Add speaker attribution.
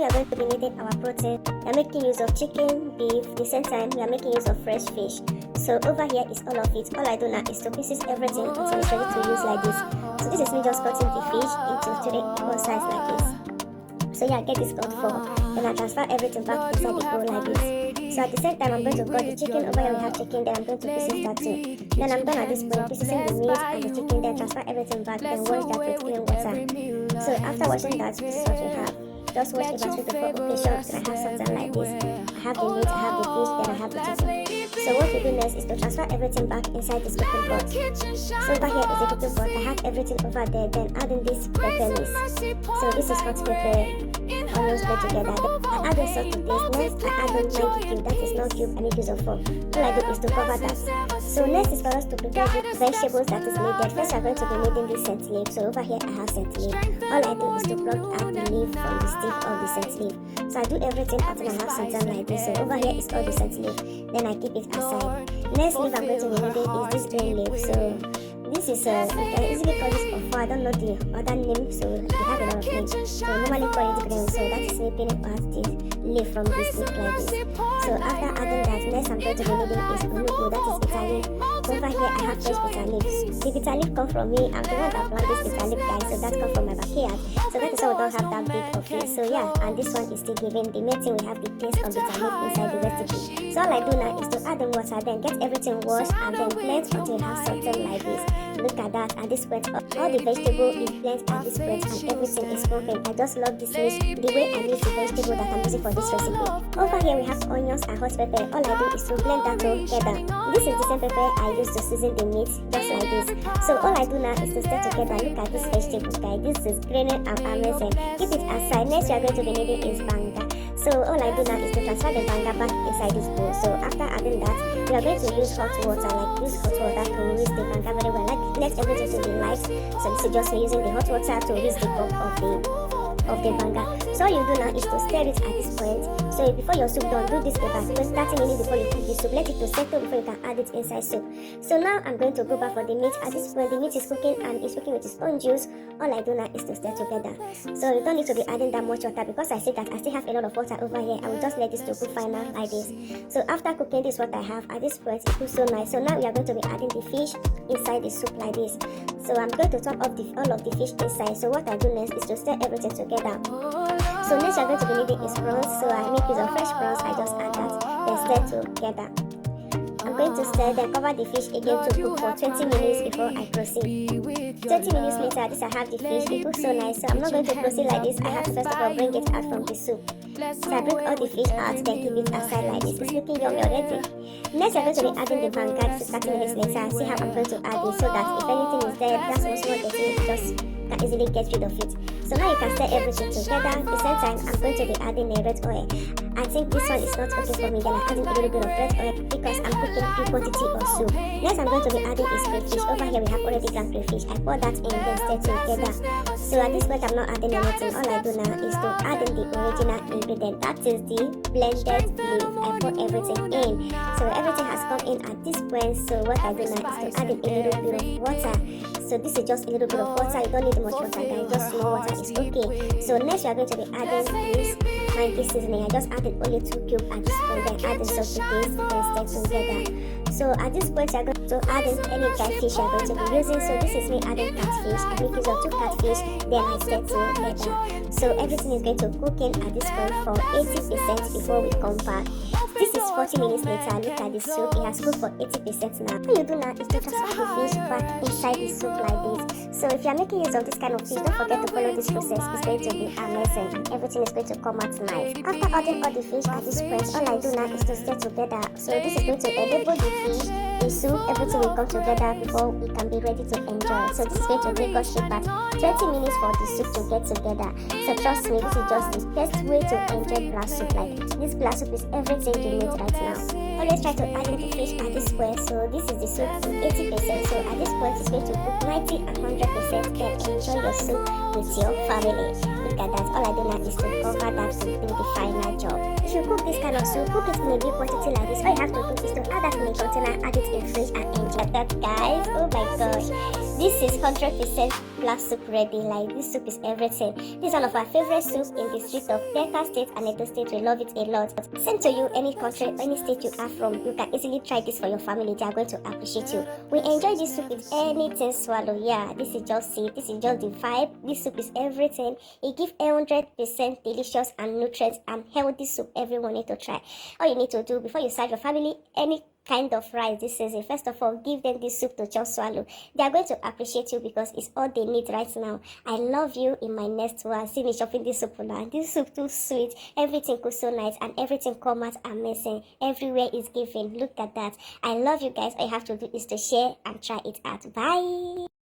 Speaker 1: We are going to be needing our protein. We are making use of chicken, beef. At the same time, we are making use of fresh fish. So over here is all of it. All I do now is to pieces everything until it's ready to use like this. So this is me just cutting the fish into 3 equal size like this. So yeah, get this cut for. Then I transfer everything back inside the bowl like this. So at the same time, I'm going to cut the chicken. Over here we have chicken. Then I'm going to pieces that too. Then I'm done at this point, piecing the meat and the chicken. Then transfer everything back. Then wash that with clean water. So after washing that, this is what we have. Just wash about 3 to 4 occasions. Then I have something like this. I have the meat, I have the fish, then I have the chicken. So what we do next is to transfer everything back inside this cooking pot. So over here is the cooking pot. I have everything over there. Then adding this pepper mix. So this is hot pepper, onions put together. I add the salt to taste. Next I add on Maggi cube. That is not cube, I make use of 4. All I do is to cover that. So next is for us to prepare the vegetables that is needed. First we are going to be needing this scent leaf. So over here I have scent leaf. All I do is to pluck out the leaf from the stick of the scent leaf. So I do everything until I have something like this. So over here is all the scent leaf. Then I keep it aside. Next leaf I'm going to be needing is this green leaf. So this is you can easily call this offer. I don't know the other name, so we have a lot of names. So normally call it green. So that is me peeling out the leaf from this leaf like this. So after adding that, next I'm going to be needing is unugu. That is bitter leaf. So over here I have fresh bitter leaves. The bitter leaf come from me. I'm the one that planted this bitter leaf, guys. So that come from my backyard. So that is why we don't have that big of it. So yeah, and this one is still giving the main thing. We have the taste of bitter leaf inside the recipe. So all I do now is to add the water, then get everything washed and then blend until you have something like this. Look at that. At this point, all the vegetable is blended at this point and everything is perfect. I just love this dish, the way I use the vegetable that I'm using for this recipe. Over here we have onions and hot pepper. All I do is to blend that together. This is the same pepper I use to season the meat, just like this. So all I do now is to stir together. Look at this vegetable, guys. This is creamy and amazing. Keep it aside. Next we are going to be needing is banga. So all I do now is to transfer the banga back inside this bowl. So after adding that, we are going to use hot water, like use hot water to whisk the banga very well. Like let everything to be light. So this is just me using the hot water to whisk the cup of the banga. So all you do now is to stir it at this point. So before your soup done, do this about 30 minutes before you cook the soup. Let it to settle before you can add it inside soup. So now I'm going to go back for the meat. At this point the meat is cooking and it's cooking with its own juice. All I do now is to stir together. So you don't need to be adding that much water because I said that I still have a lot of water over here. I will just let this to cook final like this. So after cooking, this is what I have. At this point it cooks so nice. So now we are going to be adding the fish inside the soup like this. So I'm going to top up all of the fish inside. So what I do next is to stir everything together. So next we are going to be needing is prawns. So I make use of fresh prawns. I just add that, then stir together. I'm going to stir, then cover the fish again to cook for 20 minutes before I proceed. 30 minutes later, this I have the fish. It cooks so nice. So I'm not going to proceed like this. I have to first of all bring it out from the soup. So I bring all the fish out, then keep it aside like this. It's looking yummy already. Next I'm going to be adding the banga. This is 30 minutes later. See how I'm going to add it so that if anything is there, that's what's not getting it, just can easily get rid of it. So now you can stir everything together. At the same time, I'm going to be adding a red oil. I think this one is not okay for me. Then I'm adding a little bit of red oil because I'm cooking big quantity of soup. Next I'm going to be adding is crayfish. Over here we have already ground crayfish. I pour that in, then stir together. So at this point I'm not adding anything. All I do now is to add in the original ingredient. That is the blended leaf. I pour everything in. So everything has come in at this point. So what I do now is to add in a little bit of water. So this is just a little bit of water. You don't need much water, guys. Just small water is okay. So next we are going to be adding this Maggi seasoning. I just added only 2 cubes at this point. Then adding salt to taste, then stir together. So at this point we are going to add in any catfish you are going to be using. So this is me adding catfish. I make use of 2 catfish. Then I stir together. So everything is going to cook in at this point for 80% before we come back. This is 40 minutes later. Look at the soup. It has cooked for 80% now. What you do now is to transfer the fish back inside the soup like this. So if you are making use of this kind of fish, don't forget to follow this process. It's going to be amazing and everything is going to come out nice. After adding all the fish at this point, all I do now is to stir together. So this is going to enable the fish, the soup, everything will come together before we can be ready to enjoy. So this is going to take us about 20 minutes for the soup to get together. So trust me, this is just the best way to enjoy black soup. Like this black soup is everything you need right now. Always try to add in the fish at this point. So this is the soup to 80%. So at this point it's going to cook 90 and 100%. Then enjoy your soup with your family. Look at that. All I do now is to cover that to do the final job. If you cook this kind of soup, cook it in a big quantity like this. All you have to do is to add that in a container, add it in the fridge and enjoy that, guys. Oh my gosh. This is 100% black soup ready. Like, this soup is everything. This is one of our favorite soups in the streets of Delta State and Edo State. We love it a lot. Send to you any country, any state you are from. You can easily try this for your family. They are going to appreciate you. We enjoy this soup with anything swallow. Yeah, this is just it. This is just the vibe. This soup is everything. It gives 100% delicious and nutrients and healthy soup everyone need to try. All you need to do before you serve your family any kind of rice this season, first of all, give them this soup to just swallow. They are going to appreciate you because it's all they need right now. I love you in my next one. See me chopping this soup now. This soup too sweet, everything goes so nice, and everything come out amazing. Everywhere is giving. Look at that. I love you guys. All you have to do is to share and try it out. Bye.